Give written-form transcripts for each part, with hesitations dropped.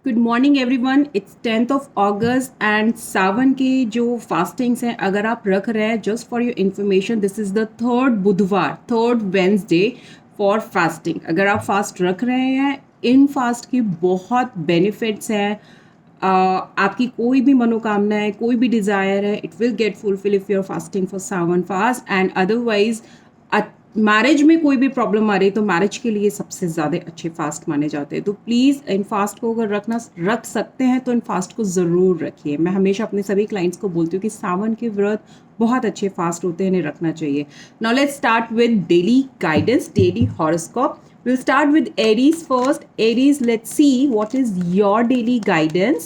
Good morning everyone. It's 10th of August and Sawan के जो fastings हैं अगर आप रख रहे हैं, just for your information, this is the third बुधवार, थर्ड वेंसडे फॉर फास्टिंग। अगर आप फास्ट रख रहे हैं, इन फास्ट की बहुत बेनिफिट्स हैं। आपकी कोई भी मनोकामना है, कोई भी डिज़ायर है, it will get fulfil if you are fasting for Sawan fast. And otherwise marriage में कोई भी प्रॉब्लम आ रही है तो मैरिज के लिए सबसे ज़्यादा अच्छे फास्ट माने जाते हैं। तो प्लीज़ इन फास्ट को अगर रख सकते हैं तो इन फास्ट को ज़रूर रखिए। मैं हमेशा अपने सभी क्लाइंट्स को बोलती हूँ कि सावन के व्रत बहुत अच्छे फास्ट होते हैं, इन्हें रखना चाहिए। Now let's start with daily guidance, daily horoscope. We'll start with Aries first. Aries, let's see what is your daily guidance.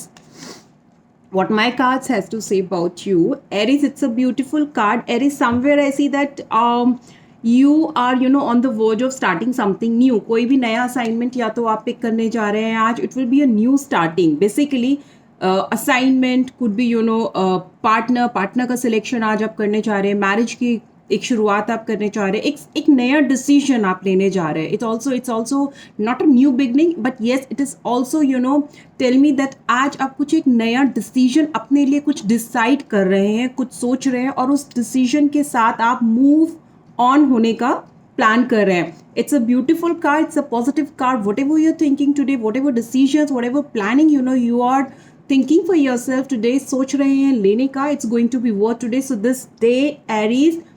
What my cards has to say about you. Aries, it's a beautiful card. Aries, somewhere I see that you are on the verge of starting something new. कोई भी नया assignment या तो आप pick करने जा रहे हैं आज. It will be a new starting. Basically assignment could be partner का selection आज आप करने जा रहे हैं. Marriage की एक शुरुआत आप करने जा रहे हैं, एक नया डिसीजन आप लेने जा रहे हैं. It's also not a new beginning, but yes it is also tell me that आज आप कुछ एक नया डिसीजन अपने लिए कुछ डिसाइड कर रहे हैं, कुछ सोच रहे हैं और उस डिसीजन के साथ आप मूव ऑन होने का प्लान कर रहे हैं. It's a beautiful card, it's a positive card. Whatever you are thinking today, whatever decision, whatever planning you are thinking for yourself today, सोच रहे हैं लेने का, it's going to be worth today. So this day, Aries,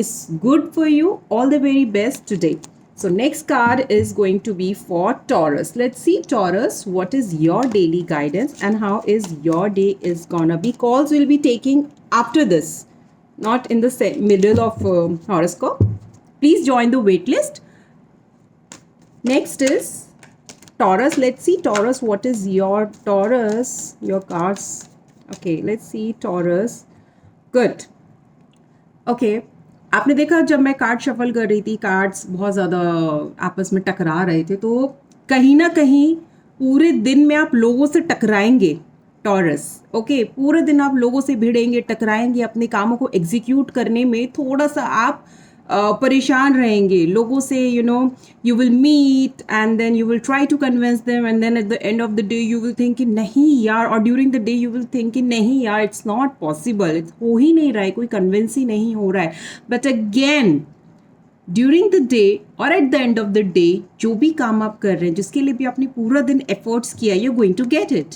is good for you. All the very best today. So next card is going to be for Taurus. Let's see, Taurus, what is your daily guidance and how is your day is gonna be. Calls will be taking after this, not in the middle of horoscope. Please join the wait list. Next is Taurus. Let's see, Taurus, what is your Taurus, your cards. Okay, let's see, Taurus. Good. Okay. आपने देखा जब मैं card shuffle कर रही थी, cards बहुत ज़्यादा आपस में टकरा रहे थे, तो कहीं ना कहीं पूरे दिन में आप लोगों से टकराएंगे टॉरस. ओके, पूरे दिन आप लोगों से भिड़ेंगे, टकराएंगे, अपने कामों को एग्जीक्यूट करने में थोड़ा सा आप परेशान रहेंगे लोगों से. You will meet and then you will try to convince them and then at the end of the day you will think कि नहीं यार, और during the day you will think कि नहीं यार, इट्स नॉट पॉसिबल, इट्स हो ही नहीं रहा है, कोई कन्विंस ही नहीं हो रहा है. But again during the day और at the end of the day जो भी काम आप कर रहे हैं, जिसके लिए भी आपने पूरा दिन एफर्ट्स किया, you are going to get it.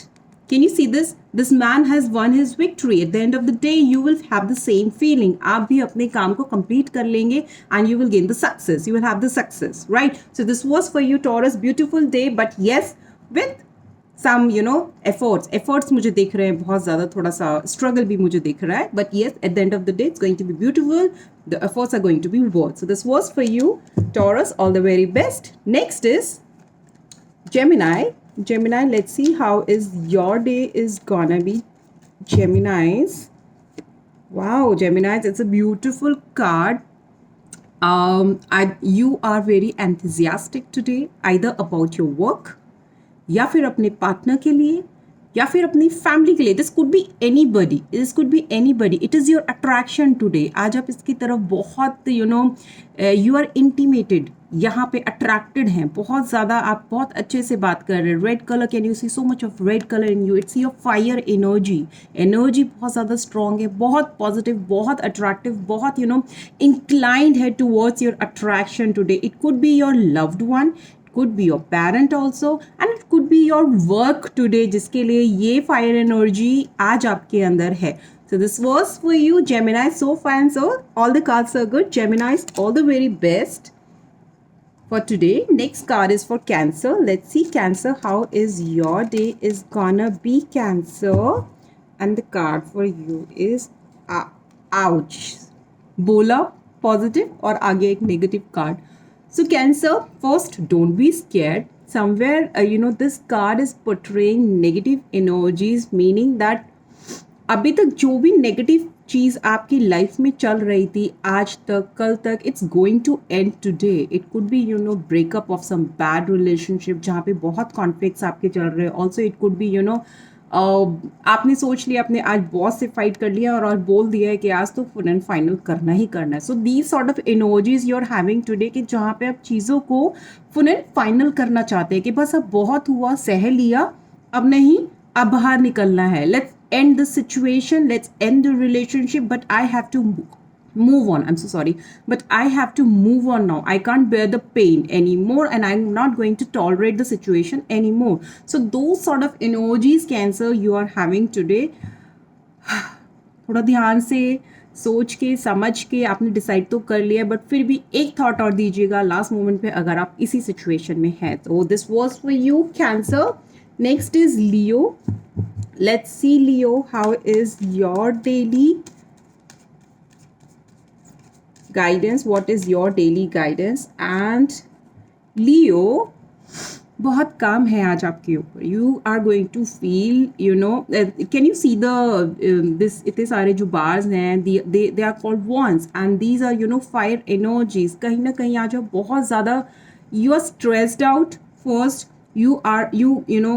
Can you see this? This man has won his victory. At the end of the day, you will have the same feeling. आप भी अपने काम को complete कर लेंगे and you will gain the success. You will have the success, right? So this was for you, Taurus. Beautiful day, but yes, with some efforts. Efforts मुझे दिख रहे हैं बहुत ज़्यादा, थोड़ा सा struggle भी मुझे दिख रहा है. But yes, at the end of the day, it's going to be beautiful. The efforts are going to be worth. So this was for you, Taurus. All the very best. Next is Gemini. Gemini, let's see how is your day is gonna be. Geminis, wow, Geminis, it's a beautiful card. You are very enthusiastic today, either about your work या फिर अपने partner के लिए या फिर अपनी family के लिए. This could be anybody, this could be anybody. It is your attraction today. आज आप इसकी तरफ बहुत यू आर इंटीमेटेड, यहाँ पे अट्रैक्टेड हैं बहुत ज़्यादा. आप बहुत अच्छे से बात कर रहे हैं. Red colour, can you see so much of red colour in you. It's your fire energy. Energy बहुत ज़्यादा स्ट्रॉन्ग है, बहुत पॉजिटिव, बहुत अट्रैक्टिव, बहुत इंक्लाइंड है towards your attraction today. It could be your loved one, could be your parent also, and it could be your work today, जिसके लिए ये fire energy आज आपके अंदर है. So this was for you, Gemini. So fine, so all the cards are good. Geminis, all the very best for today. Next card is for Cancer. Let's see, Cancer, how is your day is gonna be, Cancer. And the card for you is ouch. बोला positive और आगे एक negative card. So Cancer, first, don't be scared. Somewhere, this card is portraying negative energies, meaning that अभी तक जो भी negative चीज़ आपकी life में चल रही थी आज तक, कल तक, it's going to end today. It could be breakup of some bad relationship जहाँ पे बहुत कॉन्फ्लिक्ट्स आपके चल रहे हैं. ऑल्सो इट कुड बी आपने सोच लिया, आपने आज बॉस से फाइट कर लिया और बोल दिया है कि आज तो फुल एंड फाइनल करना ही करना है. So these sort of energies you are having today कि जहाँ पे आप चीज़ों को फुल एंड फाइनल करना चाहते हैं कि बस अब बहुत हुआ, सह लिया, अब नहीं, अब बाहर निकलना है, let's end the situation, let's end the relationship, but I have to move on. I'm so sorry, but I have to move on now. I can't bear the pain anymore, and I'm not going to tolerate the situation anymore. So those sort of emojis, Cancer, you are having today. थोड़ा ध्यान से सोच के समझ के आपने decide तो कर लिया, बट फिर भी एक थॉट और दीजिएगा लास्ट मोमेंट पे अगर आप इसी सिचुएशन में हैं तो. This was for you, cancer. Next is Leo. Let's see Leo, how is your daily guidance, what is your daily guidance. And Leo, बहुत काम है आज आपके ऊपर. You are going to feel, you know, can you see the this, इतने सारे जो bars हैं, they are called wands and these are, you know, fire energies. कहीं ना कहीं आज आप बहुत ज़्यादा, you are stressed out. First you know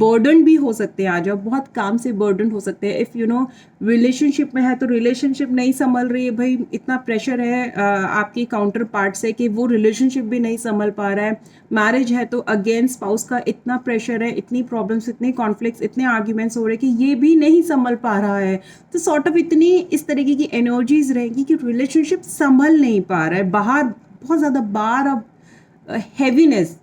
burden भी हो सकते हैं आज आप, बहुत काम से बर्डन हो सकते हैं. इफ़ यू नो रिलेशनशिप में है तो रिलेशनशिप नहीं संभल रही है भाई, इतना प्रेशर है आपके काउंटर पार्ट से कि वो रिलेशनशिप भी नहीं संभल पा रहा है. मैरिज है तो अगेन स्पाउस का इतना प्रेशर है, इतनी प्रॉब्लम्स, इतने कॉन्फ्लिक्ट्स, इतने आर्ग्यूमेंट्स हो रहे हैं कि ये भी नहीं संभल पा रहा है. तो सॉर्ट ऑफ इतनी इस तरीके की एनर्जीज रहेंगी कि रिलेशनशिप संभल नहीं पा रहा है. बाहर बहुत ज़्यादा बार अब हैवीनेस,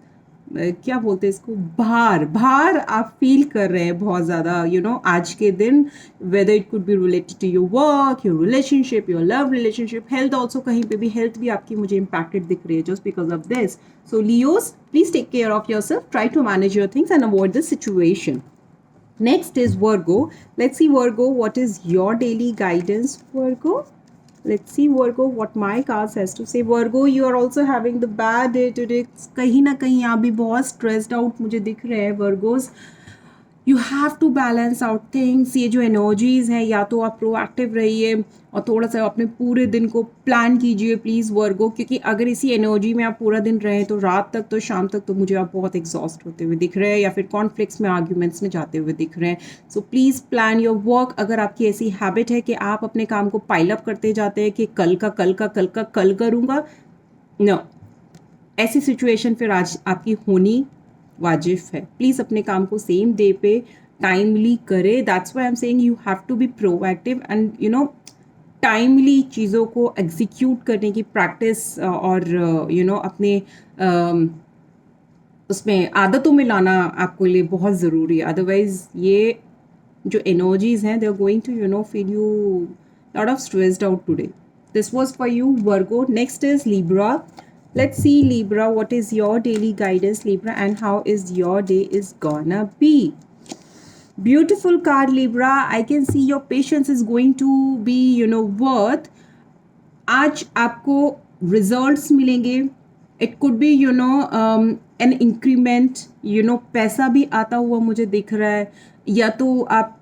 क्या बोलते हैं इसको, भार आप फील कर रहे हैं बहुत ज़्यादा, यू नो, आज के दिन. Whether it could be related to your work, your relationship, your love relationship, health also, कहीं पे भी हेल्थ भी आपकी मुझे इम्पैक्टेड दिख रही है just because of this. So Leos, please take care of yourself, try to manage your things and avoid this situation. Next is Virgo. Let's see, Virgo, what is your daily guidance, Virgo? Let's see, Virgo, what my cards has to say. Virgo, you are also having the bad day today. कहीं ना कहीं आप भी बहुत stressed out मुझे दिख रहे हैं Virgos. You have to balance out things. ये जो एनर्जीज हैं, या तो आप प्रोएक्टिव रहिए और थोड़ा सा अपने पूरे दिन को प्लान कीजिए प्लीज़ वर्गो, क्योंकि अगर इसी एनर्जी में आप पूरा दिन रहें तो रात तक, तो शाम तक तो मुझे आप बहुत एग्जॉस्ट होते हुए दिख रहे हैं या फिर कॉन्फ्लिक्ट्स में, आर्ग्यूमेंट्स में जाते हुए दिख रहे हैं. So please plan your work. अगर आपकी ऐसी हैबिट है कि आप अपने काम को पाइल अप करते जाते हैं कि कल करूँगा, नो, ऐसी सिचुएशन फिर आज आपकी होनी वाजिब है. प्लीज़ अपने काम को सेम डे पे टाइमली करें. That's why I am saying you have to be proactive and you know timely चीज़ों को एग्जीक्यूट करने की प्रैक्टिस और यू नो अपने उसमें आदतों में लाना आपके लिए बहुत ज़रूरी है. अदरवाइज़ ये जो एनर्जीज हैं, they are going to, you know, feel you lot of stressed out today. This was for you Virgo. Next is Libra. Let's see, Libra, what is your daily guidance, Libra, and how is your day is gonna be. Beautiful card, Libra. I can see your patience is going to be, you know, worth. आज आपको results मिलेंगे. It could be, you know, an increment, you know, पैसा भी आता हुआ मुझे दिख रहा है, या तो आप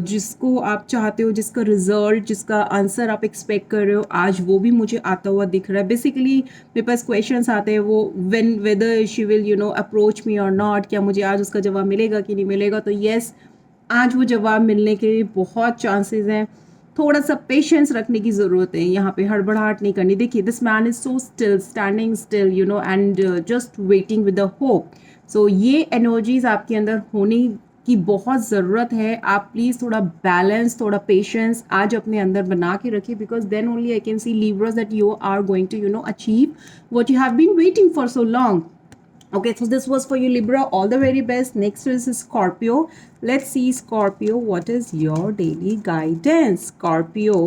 जिसको आप चाहते हो, जिसका रिजल्ट, जिसका आंसर आप एक्सपेक्ट कर रहे हो, आज वो भी मुझे आता हुआ दिख रहा है. बेसिकली मेरे पास क्वेश्चंस आते हैं, वो whether she will, you know, approach me और नॉट, क्या मुझे आज उसका जवाब मिलेगा कि नहीं मिलेगा. तो येस, आज वो जवाब मिलने के बहुत चांसेस हैं. थोड़ा सा पेशेंस रखने की ज़रूरत है, यहाँ पे हड़बड़ाहट नहीं करनी. देखिए, this man is so still, standing still, you know, and just waiting with the hope. So ये एनर्जीज आपके अंदर होने की बहुत ज़रूरत है. आप प्लीज़ थोड़ा बैलेंस, थोड़ा पेशेंस आज अपने अंदर बना के रखिए, because then only I can see levers that you are going to, you know, achieve what you have been waiting for so long. Okay, so this was for you, Libra. All the very best. Next is Scorpio. Let's see, Scorpio, what is your daily guidance, Scorpio?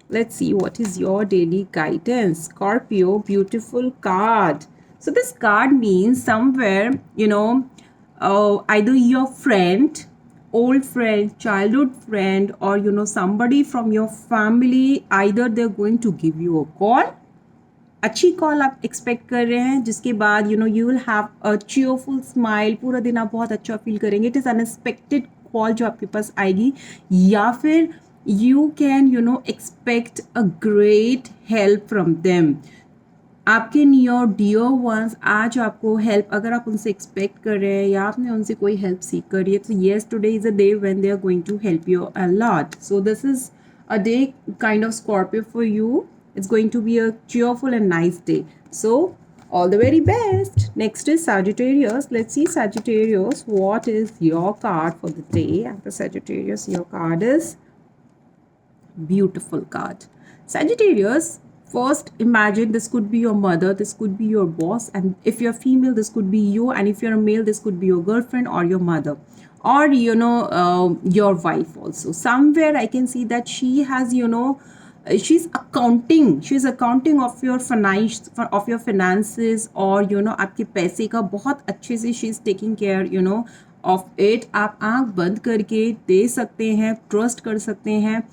Let's see what is your daily guidance, Scorpio. Beautiful card. So this card means somewhere, you know, either your friend, old friend, childhood friend, or you know, somebody from your family, either they're going to give you a call, अच्छी call आप expect कर रहे हैं, जिसके बाद you know you will have a cheerful smile, पूरा दिन आप बहुत अच्छा फील करेंगे. इट इज़ अनएक्सपेक्टेड कॉल जो आपके पास आएगी, या फिर you can, you know, expect a great help from them. आपके नियर डियर वंस आज आपको हेल्प, अगर आप उनसे एक्सपेक्ट कर रहे हैं या आपने उनसे कोई हेल्प सीख करी है, तो yes, today is a day when they are going to help you a lot. So this is a day kind of Scorpio for you. It's going to be a cheerful and nice day. So All the very best. Next is Sagittarius. Let's see Sagittarius. What is your card for the day? After Sagittarius, your card is beautiful card. Sagittarius, first imagine this could be your mother, this could be your boss, and if you're female, this could be you, and if you're a male, this could be your girlfriend or your mother, or your wife also. Somewhere I can see that she has she's accounting of your finances, और आपके पैसे का बहुत अच्छे से she is taking care of it. आप आंख बंद करके दे सकते हैं, ट्रस्ट कर सकते हैं.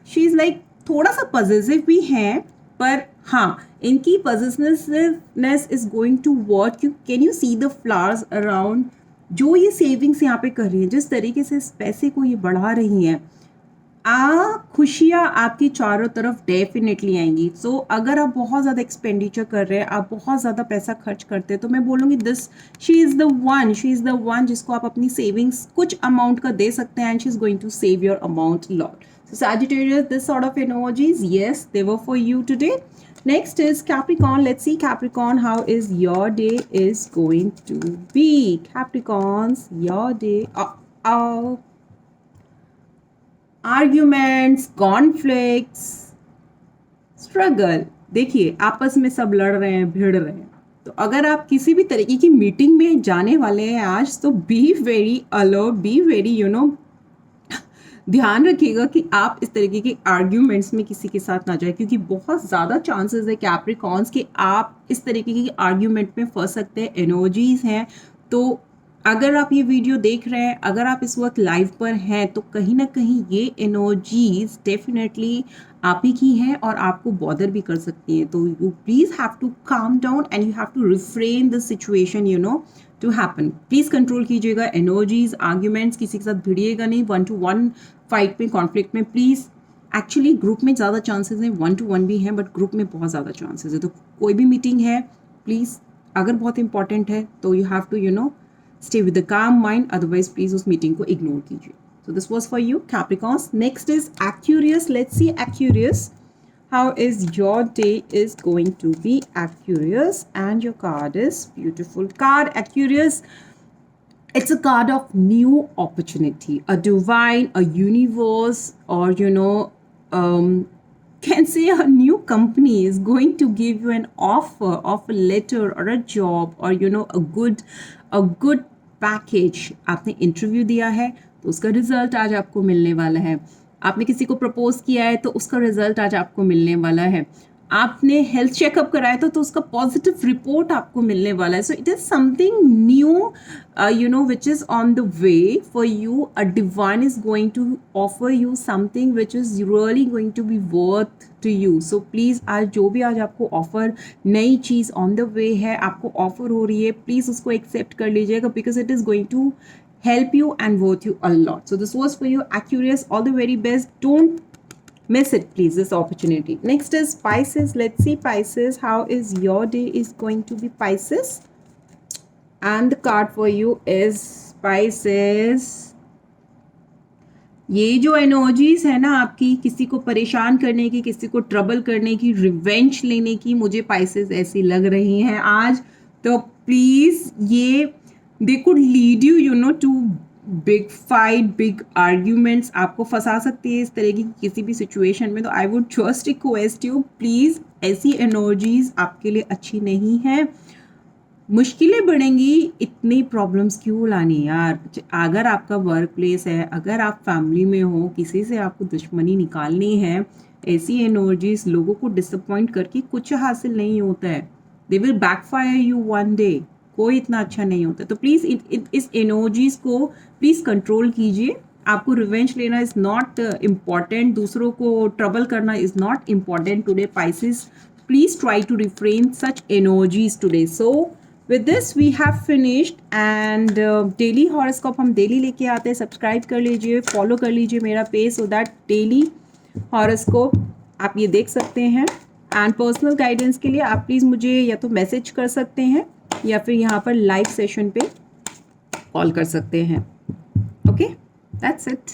शी इज़ लाइक थोड़ा सा पॉजिटिव भी हैं, पर हाँ, इनकी positiveness is going to work. Can you see the flowers around? जो ये सेविंग्स यहाँ पे कर रही हैं, जिस तरीके से इस पैसे को ये बढ़ा रही हैं, खुशियाँ आपकी चारों तरफ डेफिनेटली आएंगी. सो अगर आप बहुत ज़्यादा एक्सपेंडिचर कर रहे हैं, आप बहुत ज़्यादा पैसा खर्च करते हैं, तो मैं बोलूँगी शी इज़ द वन जिसको आप अपनी सेविंग्स कुछ अमाउंट का दे सकते हैं, and she is going to save your amount lot. So Sagittarius, this sort of energies, yes, they were for you today. Next is Capricorn. Let's see Capricorn, how is your day is going to be. Capricorns, your day. Arguments, conflicts, struggle. देखिए, आपस में सब लड़ रहे हैं, भिड़ रहे हैं. तो अगर आप किसी भी तरीके की मीटिंग में जाने वाले हैं आज, तो be very alert, be very ध्यान रखिएगा कि आप इस तरीके के आर्ग्यूमेंट्स में किसी के साथ ना जाए, क्योंकि बहुत ज़्यादा चांसेस है कैप्रिकॉर्न्स कि आप इस तरीके के आर्ग्यूमेंट में फंस सकते हैं. एनर्जीज हैं. तो अगर आप ये वीडियो देख रहे हैं, अगर आप इस वक्त लाइव पर हैं, तो कहीं ना कहीं ये एनर्जीज डेफिनेटली आप ही की हैं और आपको बॉदर भी कर सकती हैं. तो you please have to calm down and you have to refrain the situation to happen. Please control कीजिएगा एनर्जीज, आर्ग्यूमेंट्स. किसी के साथ भिड़िएगा नहीं 1-to-1 फाइट में, कॉन्फ्लिक्ट में. प्लीज़, एक्चुअली ग्रुप में ज़्यादा चांसेस हैं, 1-to-1 भी हैं, बट ग्रुप में बहुत ज़्यादा चांसेस है. तो कोई भी मीटिंग है, प्लीज़, अगर बहुत इंपॉर्टेंट है तो you have to stay with the calm mind, otherwise please उस मीटिंग को इग्नोर कीजिए. So this was for you Capricorns. Next is Aquarius. Let's see Aquarius, how is your day is going to be. Aquarius, and your card is beautiful card. Aquarius, it's a card of new opportunity, a divine, a universe, or can say a new company is going to give you an offer of a letter or a job, or a good package. आपने interview दिया है तो उसका result आज आपको मिलने वाला है. आपने किसी को प्रपोज किया है तो उसका रिजल्ट आज आपको मिलने वाला है. आपने हेल्थ चेकअप कराया था तो उसका पॉजिटिव रिपोर्ट आपको मिलने वाला है. So it is something new which is on the way for you. A divine is going to offer you something which is really going to be worth to you. So please, आज आपको offer, नई चीज़ on the वे है, आपको offer हो रही है, please उसको accept कर लीजिएगा, because it is going to help you and worth you a lot. So this was for you Aquarius. All the very best. Don't miss it, please, this opportunity. Next is Pisces. Let's see Pisces, how is your day is going to be, Pisces. And the card for you is Pisces. ये जो energies है ना आपकी, किसी को परेशान करने की, किसी को ट्रबल करने की, रिवेंज लेने की, मुझे पाइसेस ऐसी लग रही हैं आज. तो प्लीज़, ये they could lead you to big fight, big arguments. आपको फंसा सकती है इस तरह की किसी भी सिचुएशन में. तो I would just request you, please, ऐसी एनर्जीज आपके लिए अच्छी नहीं है. मुश्किलें बढ़ेंगी, इतनी प्रॉब्लम्स क्यों लानी यार. अगर आपका वर्क प्लेस है, अगर आप फैमिली में हो, किसी से आपको दुश्मनी निकालनी है, ऐसी एनर्जीज लोगों को डिसअपॉइंट करके कुछ हासिल नहीं होता है. They will backfire you one day. कोई इतना अच्छा नहीं होता. तो प्लीज़ इस एनर्जीज को प्लीज़ कंट्रोल कीजिए. आपको रिवेंज लेना इज़ नॉट इम्पॉर्टेंट, दूसरों को ट्रबल करना is not important today. Pisces, please try to refrain such energies today. So with this we have finished, and daily horoscope हम डेली लेके आते हैं. सब्सक्राइब कर लीजिए, फॉलो कर लीजिए मेरा page, so that daily horoscope आप ये देख सकते हैं. एंड पर्सनल गाइडेंस के लिए आप प्लीज़ मुझे या तो मैसेज कर सकते हैं या फिर यहाँ पर लाइव सेशन पे कॉल कर सकते हैं. Okay, that's it.